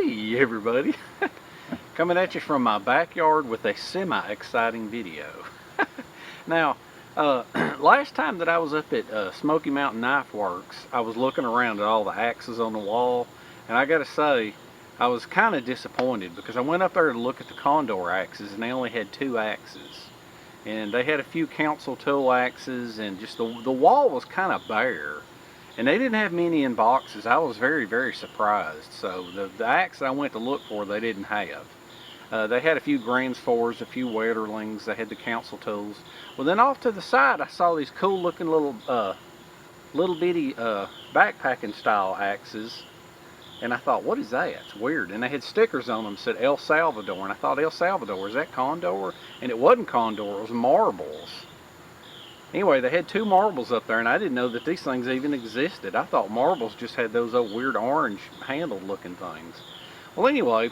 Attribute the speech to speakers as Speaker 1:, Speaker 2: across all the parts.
Speaker 1: Hey everybody, coming at you from my backyard with a semi-exciting video. Now, last time that I was up at Smoky Mountain Knife Works, I was looking around at all the axes on the wall, and I gotta say, I was kind of disappointed because I went up there to look at the Condor axes and they only had 2 axes. And they had a few council tool axes, and just the wall was kind of bare. And they didn't have many in boxes. I was very surprised. So the axe I went to look for, they didn't have. They had a few Grands Fours, a few Wetterlings. They had the council tools. Well, then off to the side, I saw these cool looking little bitty backpacking style axes. And I thought, what is that? It's weird. And they had stickers on them that said El Salvador. And I thought, El Salvador, is that Condor? And it wasn't Condor, it was marbles. Anyway, they had 2 marbles up there, and I didn't know that these things even existed. I thought marbles just had those old weird orange handled looking things. Well, anyway,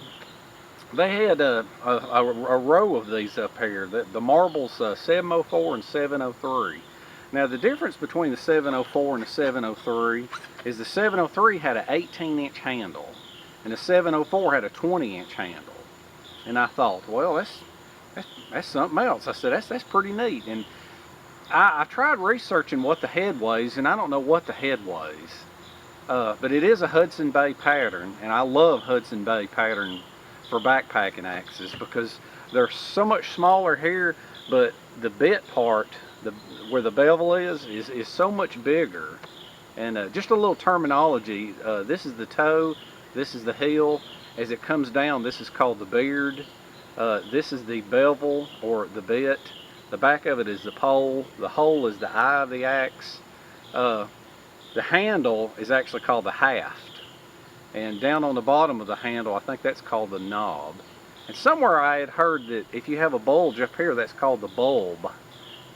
Speaker 1: they had a row of these up here. The marbles 704 and 703. Now, the difference between the 704 and the 703 is the 703 had an 18-inch handle, and the 704 had a 20-inch handle. And I thought, well, that's something else. I said, that's pretty neat. And I tried researching what the head weighs, and I don't know what the head weighs. But it is a Hudson Bay pattern, and I love Hudson Bay pattern for backpacking axes because they're so much smaller here, but the bit part, where the bevel is so much bigger. And just a little terminology, this is the toe, this is the heel. As it comes down, this is called the beard. This is the bevel, or the bit. The back of it is the pole. The hole is the eye of the axe. The handle is actually called the haft. And down on the bottom of the handle, I think that's called the knob. And somewhere I had heard that if you have a bulge up here, that's called the bulb,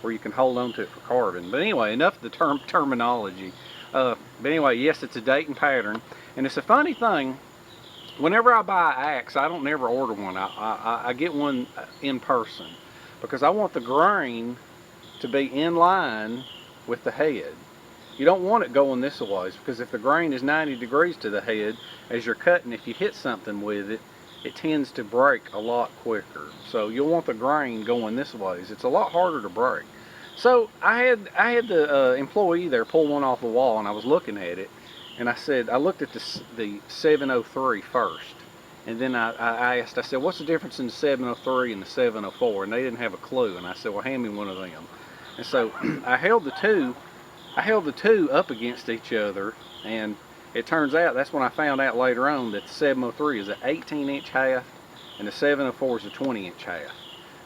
Speaker 1: where you can hold on to it for carving. But anyway, enough of the terminology. But anyway, yes, it's a Dayton pattern. And it's a funny thing, whenever I buy an axe, I don't never order one. I get one in person, because I want the grain to be in line with the head. You don't want it going this way, because if the grain is 90 degrees to the head, as you're cutting, if you hit something with it, it tends to break a lot quicker. So you'll want the grain going this way. It's a lot harder to break. So I had the employee there pull one off the wall, and I was looking at it, and I looked at the 703 first. And then I asked, I said, what's the difference in the 703 and the 704? And they didn't have a clue. And I said, well, hand me one of them. And so I held the two up against each other, and it turns out, that's when I found out later on, that the 703 is an 18-inch haft and the 704 is a 20-inch haft.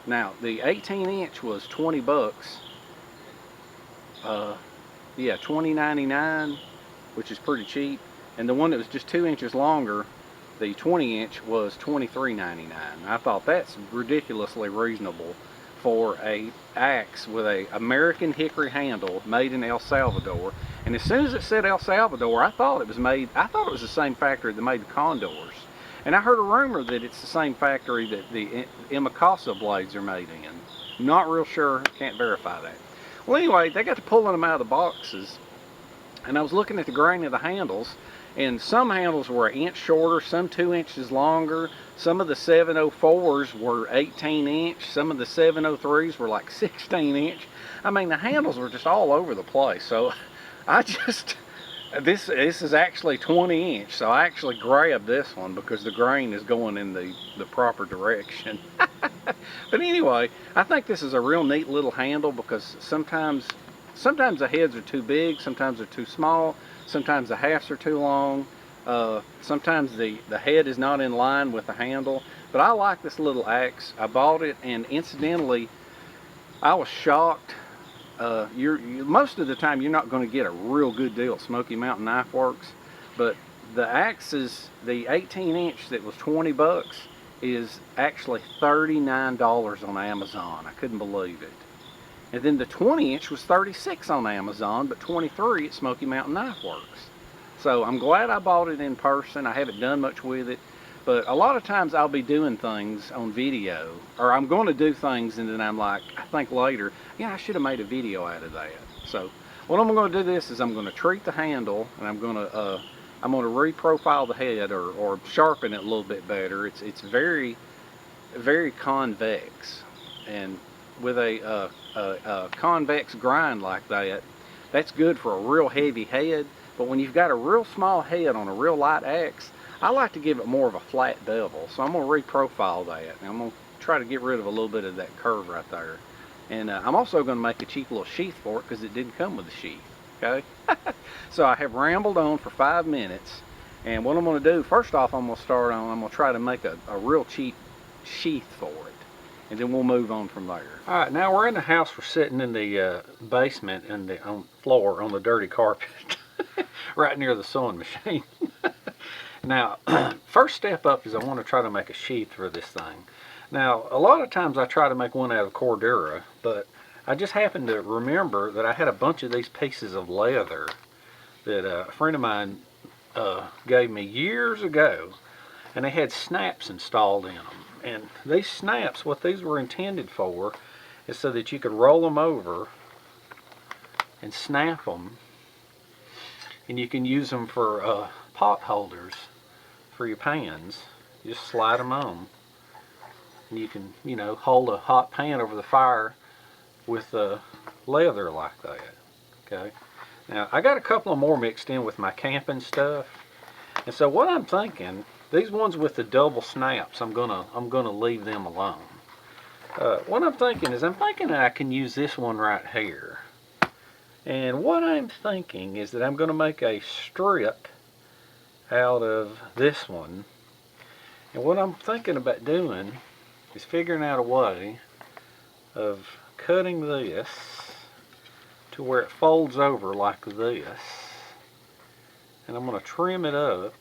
Speaker 1: Now, the 18-inch was 20 bucks. Yeah, $20.99, which is pretty cheap. And the one that was just 2 inches longer, the 20-inch, was $23.99. I thought that's ridiculously reasonable for a axe with a American hickory handle made in El Salvador. And as soon as it said El Salvador, I thought it was the same factory that made the Condors. And I heard a rumor that it's the same factory that the Imacasa blades are made in. Not real sure, can't verify that. Well, anyway, they got to pulling them out of the boxes, and I was looking at the grain of the handles, and some handles were an inch shorter, some 2 inches longer. Some of the 704s were 18-inch. Some of the 703s were like 16-inch. I mean, the handles were just all over the place. So this is actually 20-inch. So I actually grabbed this one because the grain is going in the proper direction. But anyway, I think this is a real neat little handle, because sometimes the heads are too big, sometimes they're too small. Sometimes the hafts are too long. Sometimes the head is not in line with the handle. But I like this little axe. I bought it, and incidentally, I was shocked. Most of the time, you're not going to get a real good deal at Smoky Mountain Knife Works. But the axes, the 18-inch that was 20 bucks, is actually $39 on Amazon. I couldn't believe it. And then the 20-inch was $36 on Amazon, but $23 at Smoky Mountain Knife Works. So I'm glad I bought it in person. I haven't done much with it, but a lot of times I'll be doing things on video, or I'm going to do things, and then I'm like, I think later, yeah, I should have made a video out of that. So what I'm going to do is I'm going to treat the handle, and I'm going to I'm going to reprofile the head or sharpen it a little bit better. It's very, very convex, and with a convex grind like that, that's good for a real heavy head. But when you've got a real small head on a real light axe, I like to give it more of a flat bevel. So I'm going to reprofile that, and I'm going to try to get rid of a little bit of that curve right there. And I'm also going to make a cheap little sheath for it because it didn't come with a sheath. Okay? So I have rambled on for 5 minutes, and what I'm going to do, first off, I'm going to try to make a real cheap sheath for it, and then we'll move on from there. All right, now we're in the house. We're sitting in the basement on the floor on the dirty carpet right near the sewing machine. Now, first step up is I want to try to make a sheath for this thing. Now, a lot of times I try to make one out of Cordura, but I just happened to remember that I had a bunch of these pieces of leather that a friend of mine gave me years ago, and they had snaps installed in them. And these snaps, what these were intended for is so that you could roll them over and snap them, and you can use them for pot holders for your pans. You just slide them on, and you can, you know, hold a hot pan over the fire with leather like that. Okay. Now I got a couple of more mixed in with my camping stuff, and so what I'm thinking, these ones with the double snaps, I'm gonna leave them alone. What I'm thinking is that I can use this one right here. And what I'm thinking is that I'm going to make a strip out of this one. And what I'm thinking about doing is figuring out a way of cutting this to where it folds over like this. And I'm going to trim it up.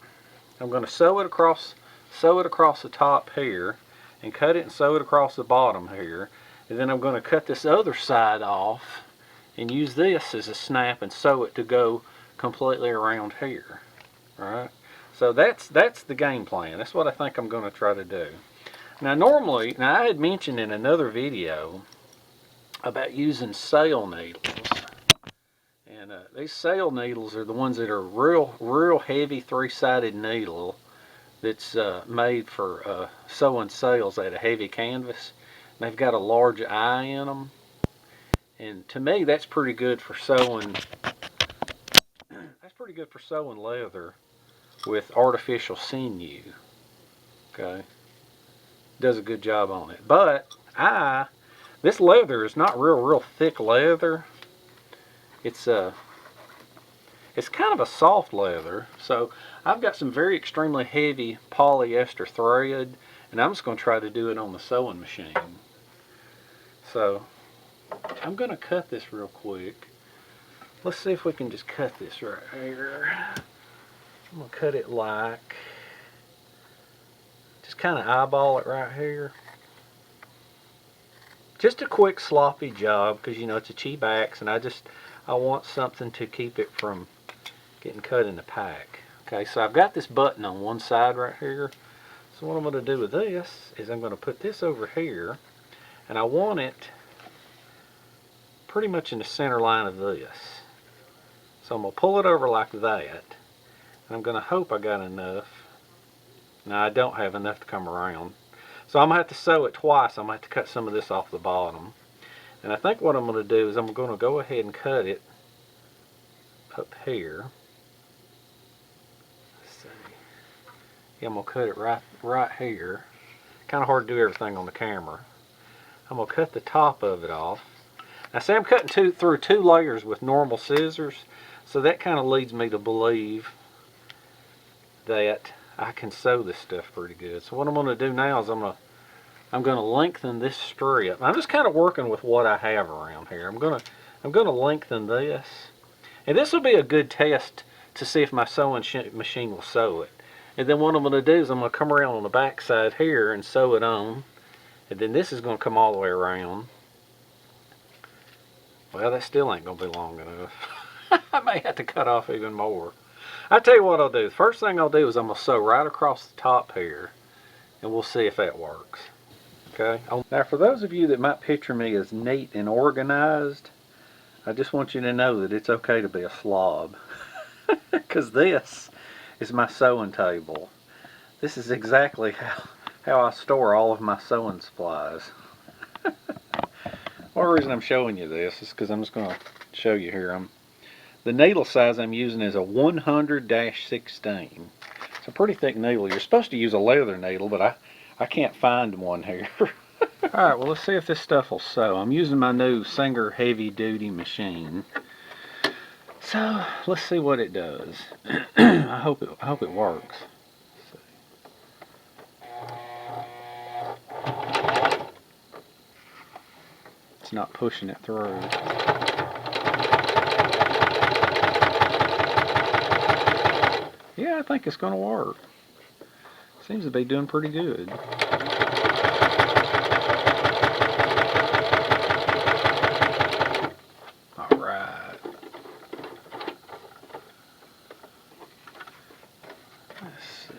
Speaker 1: I'm going to sew it across the top here, and cut it and sew it across the bottom here. And then I'm going to cut this other side off and use this as a snap and sew it to go completely around here. Alright, so that's the game plan. That's what I think I'm going to try to do. Now normally, I had mentioned in another video about using sail needles. And these sail needles are the ones that are real heavy 3-sided needle that's made for sewing sails at a heavy canvas. And they've got a large eye in them. And to me, that's pretty good for sewing. That's pretty good for sewing leather with artificial sinew. Okay, does a good job on it. But this leather is not real thick leather. It's kind of a soft leather. So I've got some very extremely heavy polyester thread, and I'm just going to try to do it on the sewing machine. So I'm going to cut this real quick. Let's see if we can just cut this right here. I'm going to cut it like, just kind of eyeball it right here. Just a quick sloppy job, because you know it's a cheap axe, and I want something to keep it from getting cut in the pack. Okay, so I've got this button on one side right here. So what I'm going to do with this is I'm going to put this over here, and I want it pretty much in the center line of this. So I'm going to pull it over like that, and I'm going to hope I got enough. Now I don't have enough to come around. So I'm going to have to sew it twice. I'm going to have to cut some of this off the bottom. And I think what I'm going to do is I'm going to go ahead and cut it up here. Let's see. Yeah, I'm going to cut it right here. Kind of hard to do everything on the camera. I'm going to cut the top of it off. Now see, I'm cutting through 2 layers with normal scissors, so that kind of leads me to believe that I can sew this stuff pretty good. So what I'm going to do now is I'm going to lengthen this strip. I'm just kind of working with what I have around here. I'm going to lengthen this, and this will be a good test to see if my sewing machine will sew it. And then what I'm going to do is I'm going to come around on the back side here and sew it on, and then this is going to come all the way around. Well, that still ain't going to be long enough. I may have to cut off even more. I'll tell you what I'll do. The first thing I'll do is I'm going to sew right across the top here, and we'll see if that works. Okay. Now, for those of you that might picture me as neat and organized, I just want you to know that it's okay to be a slob. Because this is my sewing table. This is exactly how I store all of my sewing supplies. One reason I'm showing you this is because I'm just going to show you here. The needle size I'm using is a 100-16. It's a pretty thick needle. You're supposed to use a leather needle, but I can't find one here. Alright, well, let's see if this stuff will sew. I'm using my new Singer heavy duty machine. So let's see what it does. I hope it works. It's not pushing it through. Yeah, I think it's going to work. Seems to be doing pretty good. Alright. Let's see.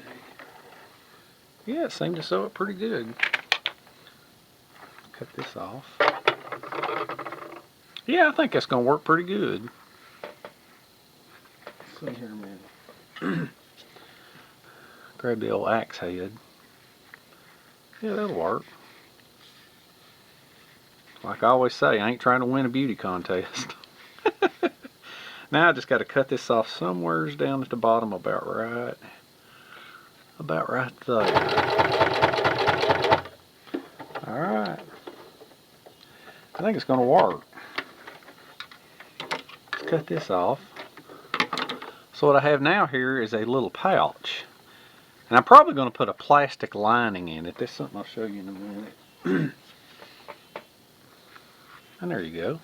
Speaker 1: Yeah, it seemed to sew it pretty good. Cut this off. Yeah, I think that's going to work pretty good. Let's see here a minute. Grab the old axe head. Yeah, that'll work. Like I always say, I ain't trying to win a beauty contest. Now I just got to cut this off somewheres down at the bottom, about right there. Alright. I think it's going to work. Let's cut this off. So what I have now here is a little pouch. And I'm probably going to put a plastic lining in it. That's something I'll show you in a minute. And there you go.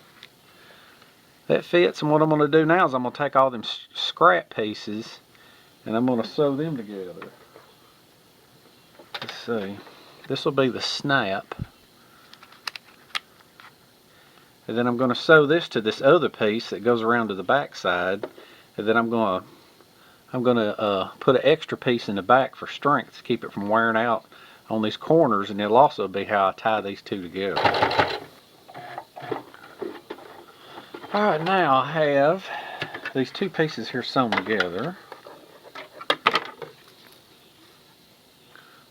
Speaker 1: That fits, and what I'm going to do now is I'm going to take all them scrap pieces and I'm going to sew them together. Let's see. This will be the snap. And then I'm going to sew this to this other piece that goes around to the back side. And then I'm going to put an extra piece in the back for strength to keep it from wearing out on these corners, and it'll also be how I tie these two together. Alright, now I have these two pieces here sewn together.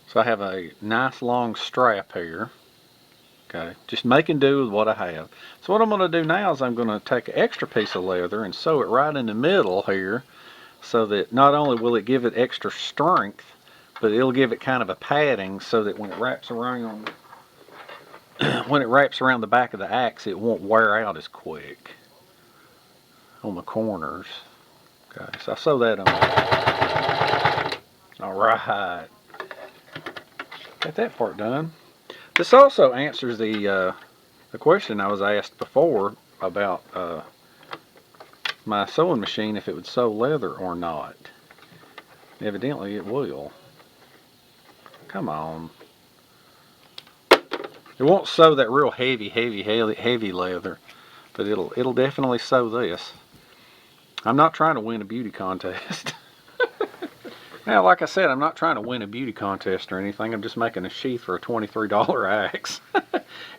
Speaker 1: So I have a nice long strap here. Okay, just making do with what I have. So what I'm going to do now is I'm going to take an extra piece of leather and sew it right in the middle here, so that not only will it give it extra strength, but it'll give it kind of a padding so that when it wraps around the back of the axe, it won't wear out as quick on the corners. Okay, so I sew that on. Alright. Got that part done. This also answers the question I was asked before about my sewing machine, if it would sew leather or not. Evidently it will. Come on. It won't sew that real heavy leather, but it'll definitely sew this. I'm not trying to win a beauty contest. Now, like I said, I'm not trying to win a beauty contest or anything. I'm just making a sheath for a $23 axe.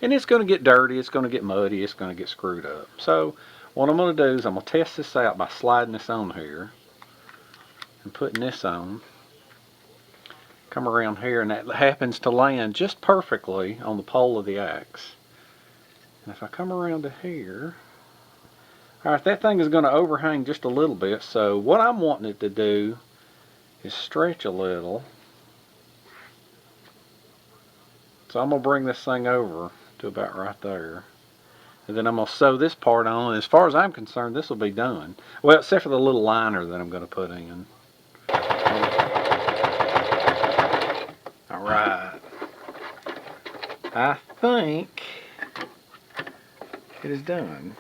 Speaker 1: And it's going to get dirty, it's going to get muddy, it's going to get screwed up. So what I'm going to do is I'm going to test this out by sliding this on here and putting this on. Come around here, and that happens to land just perfectly on the pole of the axe. And if I come around to here, alright, that thing is going to overhang just a little bit, so what I'm wanting it to do is stretch a little. So I'm going to bring this thing over to about right there. And then I'm going to sew this part on, and as far as I'm concerned, this will be done. Well, except for the little liner that I'm going to put in. Alright. I think it is done.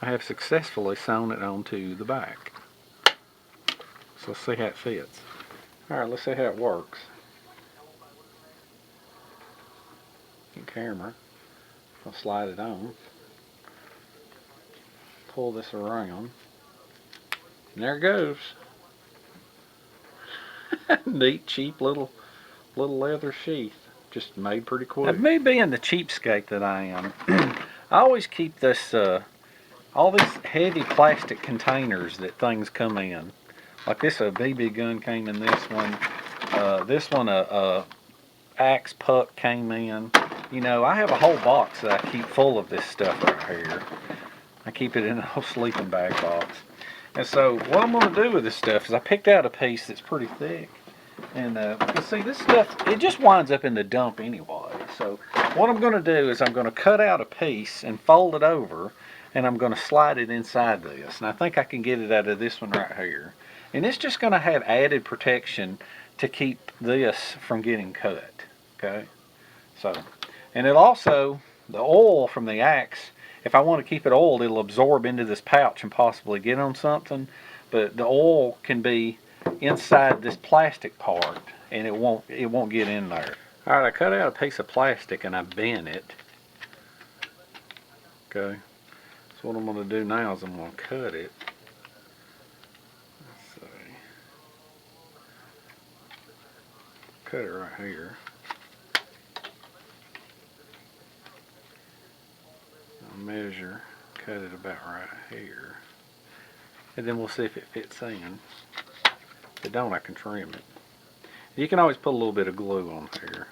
Speaker 1: I have successfully sewn it onto the back. So let's see how it fits. Alright, let's see how it works. In camera. I'll slide it on. Pull this around. And there it goes. Neat, cheap little leather sheath. Just made pretty quick. Now, me being the cheapskate that I am, I always keep this all these heavy plastic containers that things come in. Like this, a BB gun came in this one. This one, a axe puck came in. You know, I have a whole box that I keep full of this stuff right here. I keep it in a whole sleeping bag box. And so what I'm going to do with this stuff is I picked out a piece that's pretty thick. And you see, this stuff, it just winds up in the dump anyway. So what I'm going to do is I'm going to cut out a piece and fold it over, and I'm going to slide it inside this. And I think I can get it out of this one right here. And it's just going to have added protection to keep this from getting cut. Okay? So, and it also, the oil from the axe, if I want to keep it oiled, it'll absorb into this pouch and possibly get on something. But the oil can be inside this plastic part, and it won't get in there. All right, I cut out a piece of plastic and I bent it. Okay, so what I'm going to do now is I'm going to cut it. Let's see. Cut it right here. I'll measure, cut it about right here, and then we'll see if it fits in. If it don't, I can trim it. You can always put a little bit of glue on here.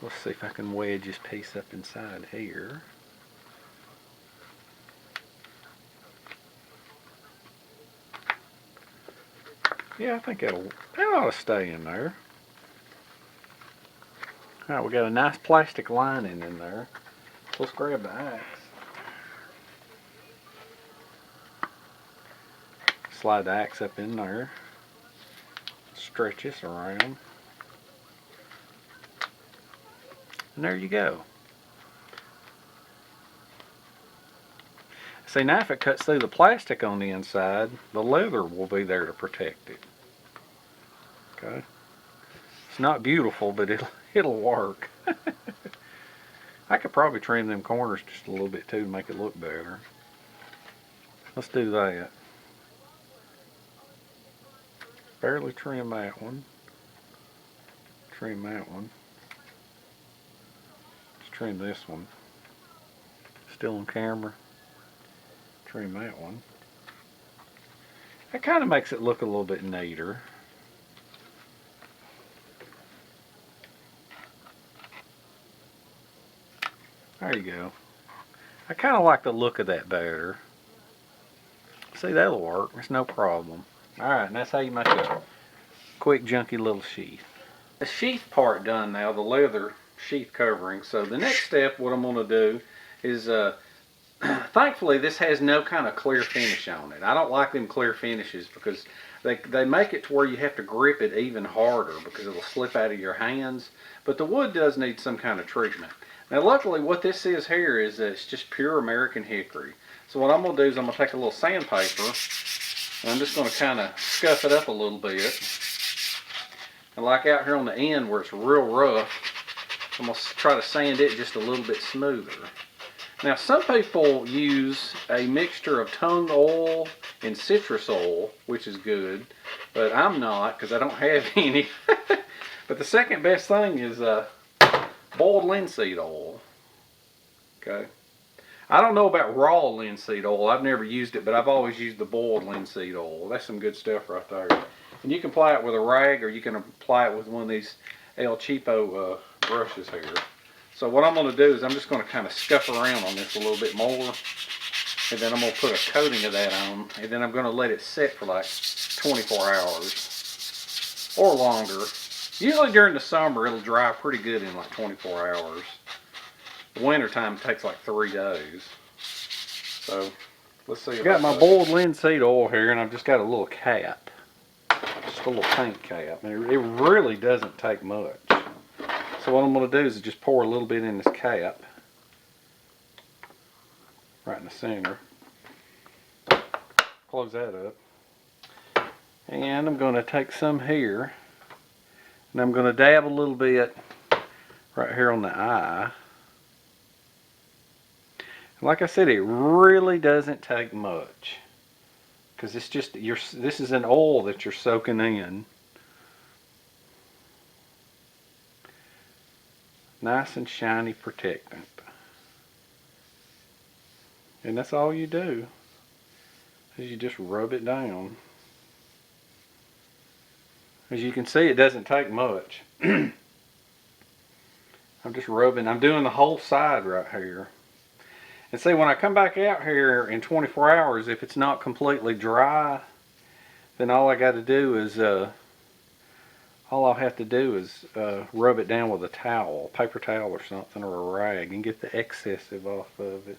Speaker 1: Let's see if I can wedge this piece up inside here. Yeah, I think that ought to stay in there. Alright, we got a nice plastic lining in there. Let's grab the axe. Slide the axe up in there. Stretch this around. And there you go. See, now if it cuts through the plastic on the inside, the leather will be there to protect it. Okay? It's not beautiful, but it'll work. I could probably trim them corners just a little bit too to make it look better. Let's do that. Barely trim that one. Trim that one. Let's trim this one. Still on camera. Trim that one. That kind of makes it look a little bit neater. There you go. I kind of like the look of that better. See, that'll work. It's no problem. Alright, and that's how you make a quick, junky little sheath. The sheath part done now, the leather sheath covering. So the next step, what I'm going to do is, thankfully this has no kind of clear finish on it. I don't like them clear finishes because they make it to where you have to grip it even harder because it'll slip out of your hands. But the wood does need some kind of treatment. Now luckily what this is here is it's just pure American hickory. So what I'm going to do is I'm going to take a little sandpaper and I'm just going to kind of scuff it up a little bit. And like out here on the end where it's real rough, I'm going to try to sand it just a little bit smoother. Now some people use a mixture of tung oil and citrus oil, which is good, but I'm not because I don't have any. But the second best thing is boiled linseed oil. Okay. I don't know about raw linseed oil. I've never used it, but I've always used the boiled linseed oil. That's some good stuff right there. And you can apply it with a rag or you can apply it with one of these El Cheapo brushes here. So what I'm going to do is I'm just going to kind of scuff around on this a little bit more. And then I'm going to put a coating of that on. And then I'm going to let it set for like 24 hours or longer. Usually during the summer it'll dry pretty good in like 24 hours. The winter time takes like 3 days. So let's see. I've got my boiled linseed oil here and I've just got a little cap. Just a little paint cap. And it really doesn't take much. So what I'm going to do is just pour a little bit in this cap. Right in the center. Close that up. And I'm going to take some here. And I'm going to dab a little bit right here on the eye. And like I said, it really doesn't take much. Because it's just, this is an oil that you're soaking in. Nice and shiny protectant. And that's all you do, is you just rub it down. As you can see, it doesn't take much. I'm just rubbing. I'm doing the whole side right here. And see, when I come back out here in 24 hours, if it's not completely dry, then all I got to do is, all I'll have to do is rub it down with a towel, paper towel or something, or a rag, and get the excessive off of it.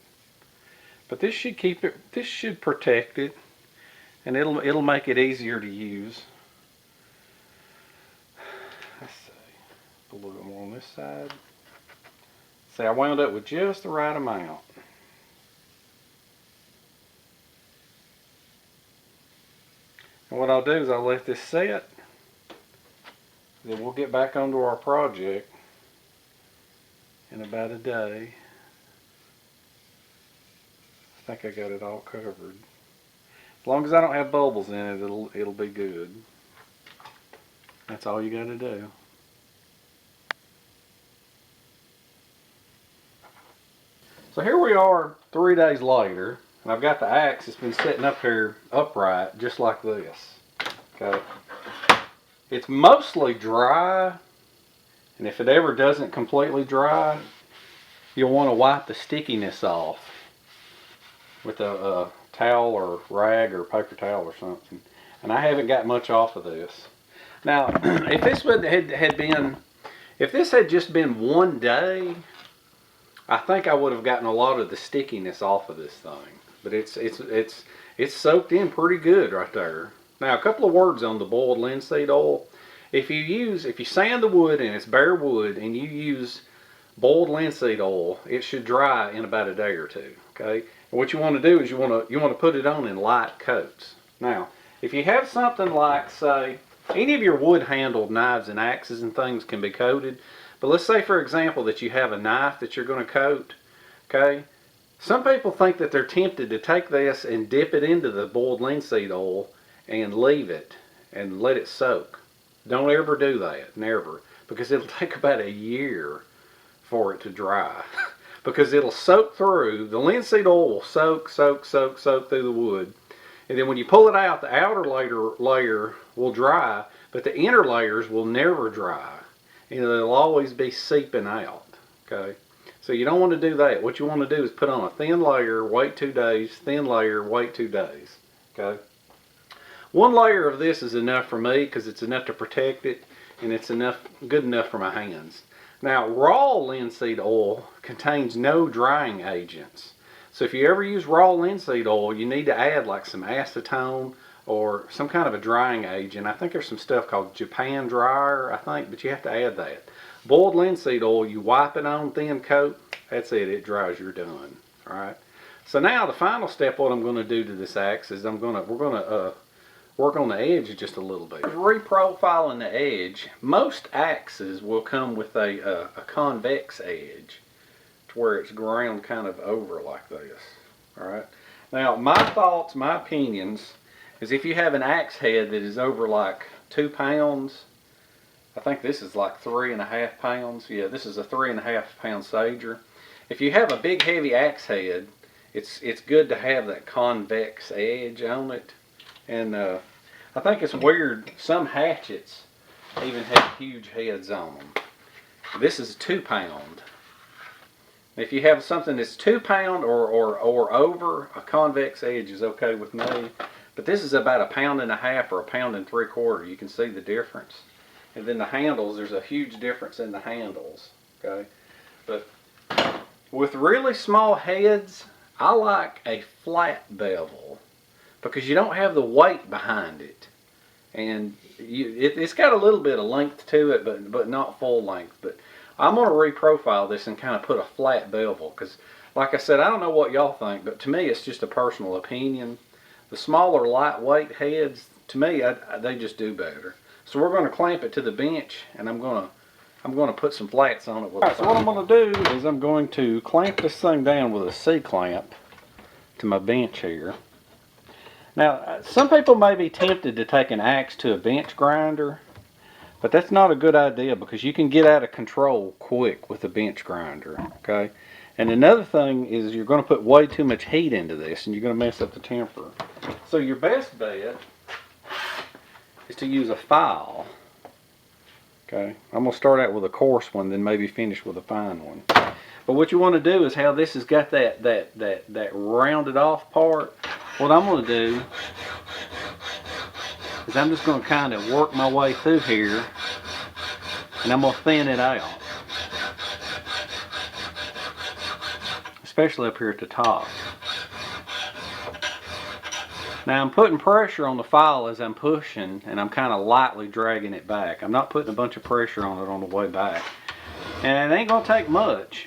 Speaker 1: But this should keep it, this should protect it, and it'll make it easier to use. Let's see, a little bit more on this side. See, I wound up with just the right amount. And what I'll do is I'll let this set. Then we'll get back onto our project in about a day. I think I got it all covered. As long as I don't have bubbles in it, it'll be good. That's all you got to do. So here we are 3 days later, and I've got the axe that's been sitting up here upright just like this. Okay. It's mostly dry, and if it ever doesn't completely dry, you'll want to wipe the stickiness off with a towel or rag or paper towel or something. And I haven't got much off of this. Now, if this had just been 1 day, I think I would have gotten a lot of the stickiness off of this thing. But it's soaked in pretty good right there. Now, a couple of words on the boiled linseed oil. If you sand the wood and it's bare wood and you use boiled linseed oil, it should dry in about a day or two. Okay. And what you want to do is you want to put it on in light coats. Now, if you have something like, say, any of your wood-handled knives and axes and things can be coated. But let's say, for example, that you have a knife that you're going to coat. Okay. Some people think that they're tempted to take this and dip it into the boiled linseed oil and leave it and let it soak. Don't ever do that, never, because it'll take about a year for it to dry. Because it'll soak through, the linseed oil will soak through the wood. And then when you pull it out, the outer layer will dry, but the inner layers will never dry. And it'll always be seeping out, okay? So you don't want to do that. What you want to do is put on a thin layer, wait 2 days, thin layer, wait 2 days, okay? 1 layer of this is enough for me because it's enough to protect it, and it's good enough for my hands. Now, raw linseed oil contains no drying agents. So if you ever use raw linseed oil, you need to add like some acetone or some kind of a drying agent. I think there's some stuff called Japan dryer, I think, but you have to add that. Boiled linseed oil, you wipe it on thin coat, that's it, it dries, you're done. All right. So now the final step, what I'm going to do to this axe is we're going to work on the edge just a little bit. Reprofiling the edge, most axes will come with a convex edge to where it's ground kind of over like this. All right. Now, my thoughts, my opinions, is if you have an axe head that is over like 2 pounds, I think this is like 3.5 pounds. Yeah, this is a 3.5 pound sager. If you have a big heavy axe head, it's good to have that convex edge on it. And I think it's weird, some hatchets even have huge heads on them. This is 2 pound. If you have something that's 2 pound or over, a convex edge is okay with me. But this is about 1.5 pounds or 1.75 pounds. You can see the difference. And then the handles, there's a huge difference in the handles. Okay, but with really small heads, I like a flat bevel because you don't have the weight behind it, and it's got a little bit of length to it, but not full length. But I'm going to reprofile this and kind of put a flat bevel because, like I said, I don't know what y'all think, but to me it's just a personal opinion. The smaller, lightweight heads, to me, they just do better. So we're going to clamp it to the bench, and I'm going to put some flats on it. Alright, so what I'm going to do is I'm going to clamp this thing down with a C-clamp to my bench here. Now, some people may be tempted to take an axe to a bench grinder, but that's not a good idea because you can get out of control quick with a bench grinder, okay? And another thing is you're going to put way too much heat into this and you're going to mess up the temper. So your best bet is to use a file. Okay, I'm going to start out with a coarse one, then maybe finish with a fine one. But what you want to do is how this has got that rounded off part. What I'm going to do is I'm just going to kind of work my way through here, and I'm going to thin it out. Especially up here at the top. Now I'm putting pressure on the file as I'm pushing, and I'm kind of lightly dragging it back. I'm not putting a bunch of pressure on it on the way back. And it ain't going to take much.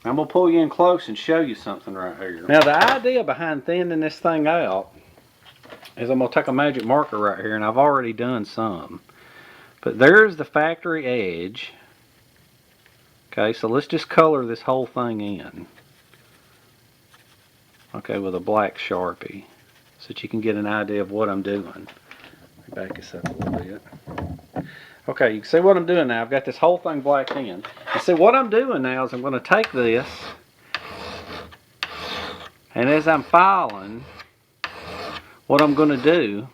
Speaker 1: I'm going to pull you in close and show you something right here. Now the idea behind thinning this thing out is I'm going to take a magic marker right here, and I've already done some. But there's the factory edge. Okay, so let's just color this whole thing in. Okay, with a black Sharpie, so that you can get an idea of what I'm doing. Let me back this up a little bit. Okay, you can see what I'm doing now. I've got this whole thing blacked in. And see, what I'm doing now is I'm going to take this, and as I'm filing, what I'm going to do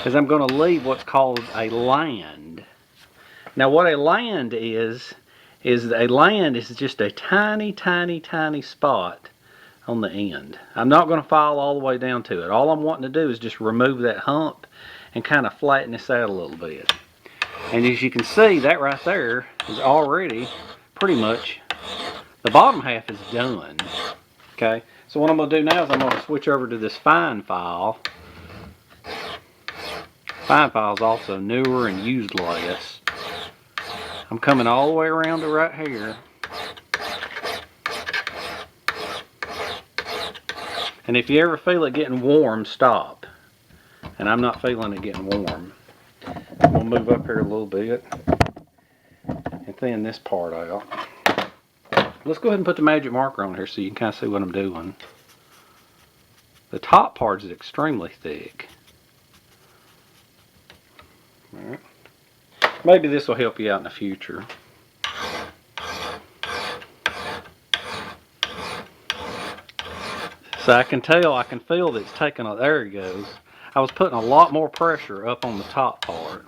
Speaker 1: is I'm going to leave what's called a land. Now what a land is a land is just a tiny, tiny, tiny spot on the end. I'm not going to file all the way down to it. All I'm wanting to do is just remove that hump and kind of flatten this out a little bit. And as you can see, that right there is already pretty much, the bottom half is done. Okay, so what I'm going to do now is I'm going to switch over to this fine file. Fine file is also newer and used less. I'm coming all the way around to right here. And if you ever feel it getting warm, stop. And I'm not feeling it getting warm. I'm going to move up here a little bit and thin this part out. Let's go ahead and put the magic marker on here so you can kind of see what I'm doing. The top part is extremely thick. Alright. Maybe this will help you out in the future. So I can feel that it's taking a, there it goes. I was putting a lot more pressure up on the top part.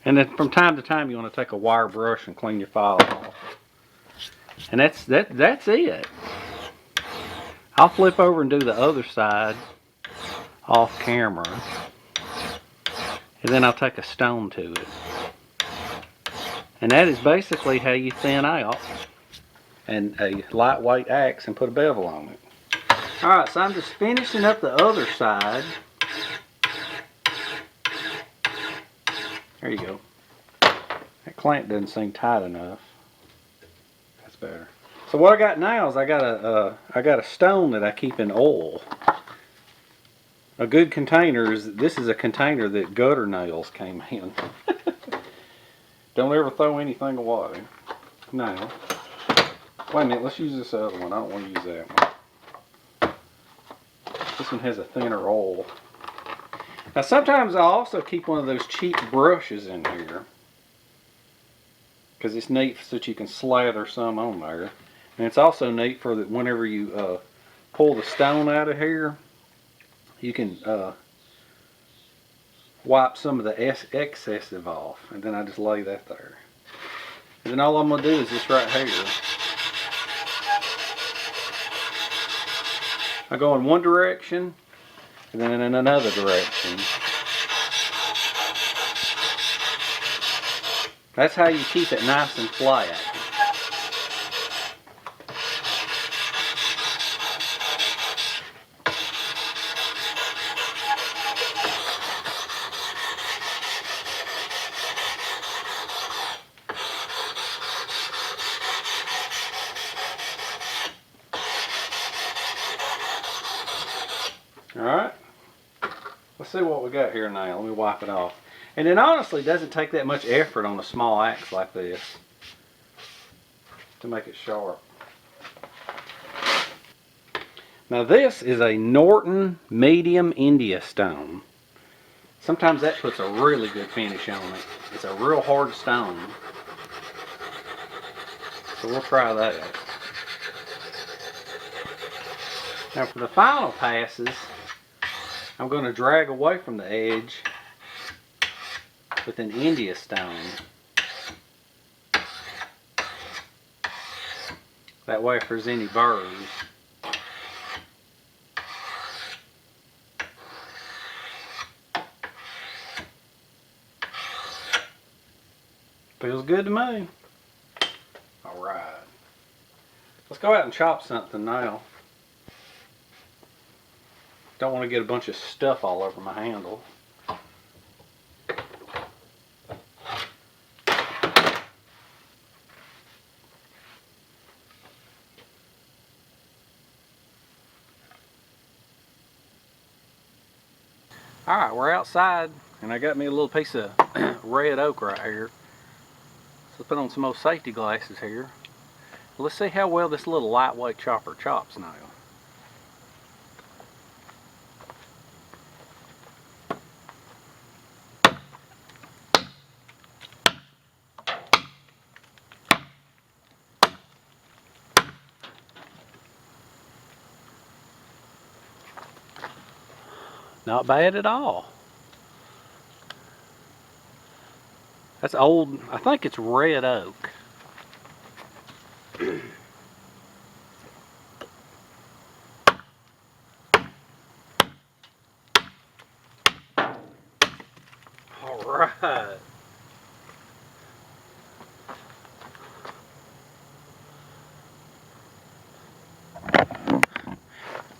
Speaker 1: And then from time to time you want to take a wire brush and clean your file off. And that's it. I'll flip over and do the other side off camera, and then I'll take a stone to it, and that is basically how you thin out and a lightweight axe and put a bevel on it. Alright, so I'm just finishing up the other side. There you go. That clamp doesn't seem tight enough. That's better. So what I got now is I got a stone that I keep in oil. A good container is, this is a container that gutter nails came in. Don't ever throw anything away. Now, wait a minute, let's use this other one. I don't want to use that one. This one has a thinner oil. Now sometimes I also keep one of those cheap brushes in here, because it's neat so that you can slather some on there. And it's also neat for that whenever you pull the stone out of here, you can wipe some of the excessive off, and then I just lay that there. And then all I'm going to do is this right here. I go in one direction, and then in another direction. That's how you keep it nice and flat. Alright, let's see what we got here now. Let me wipe it off. And it honestly doesn't take that much effort on a small axe like this to make it sharp. Now this is a Norton medium India stone. Sometimes that puts a really good finish on it. It's a real hard stone. So we'll try that. Now for the final passes, I'm going to drag away from the edge with an India stone. That way if there's any burrs. Feels good to me. Alright. Let's go out and chop something now. Don't want to get a bunch of stuff all over my handle. Alright, we're outside and I got me a little piece of red oak right here. So put on some more safety glasses here. Let's see how well this little lightweight chopper chops now. Not bad at all. That's old, I think it's red oak. Alright.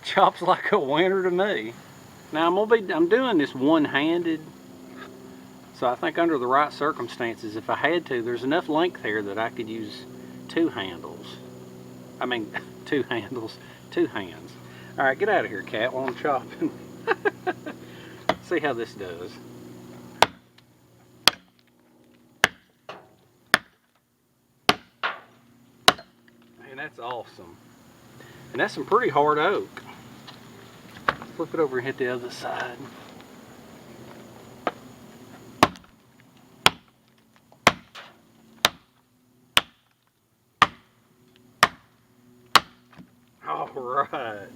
Speaker 1: Chops like a winner to me. Now I'm doing this one-handed, so I think under the right circumstances, if I had to, there's enough length here that I could use two handles. I mean, two handles, two hands. All right, get out of here, cat, while I'm chopping. See how this does. Man, that's awesome. And that's some pretty hard oak. Flip it over and hit the other side. All right.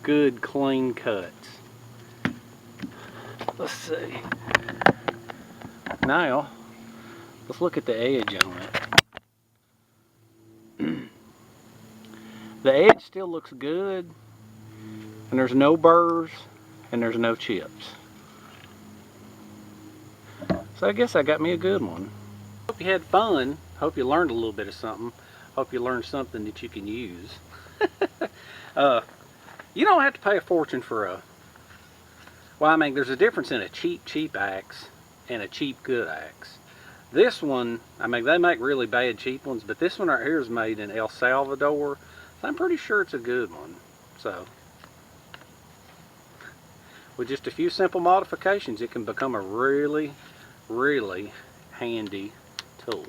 Speaker 1: Good clean cuts. Let's see. Now, let's look at the edge on it. The edge still looks good, and there's no burrs, and there's no chips. So I guess I got me a good one. Hope you had fun. Hope you learned a little bit of something. Hope you learned something that you can use. You don't have to pay a fortune for a... Well, I mean, there's a difference in a cheap axe and a cheap good axe. This one, I mean, they make really bad cheap ones, but this one right here is made in El Salvador. So I'm pretty sure it's a good one. So, with just a few simple modifications, it can become a really, really handy tool.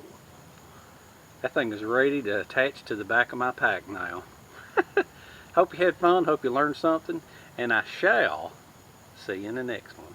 Speaker 1: That thing is ready to attach to the back of my pack now. Hope you had fun, hope you learned something, and I shall see you in the next one.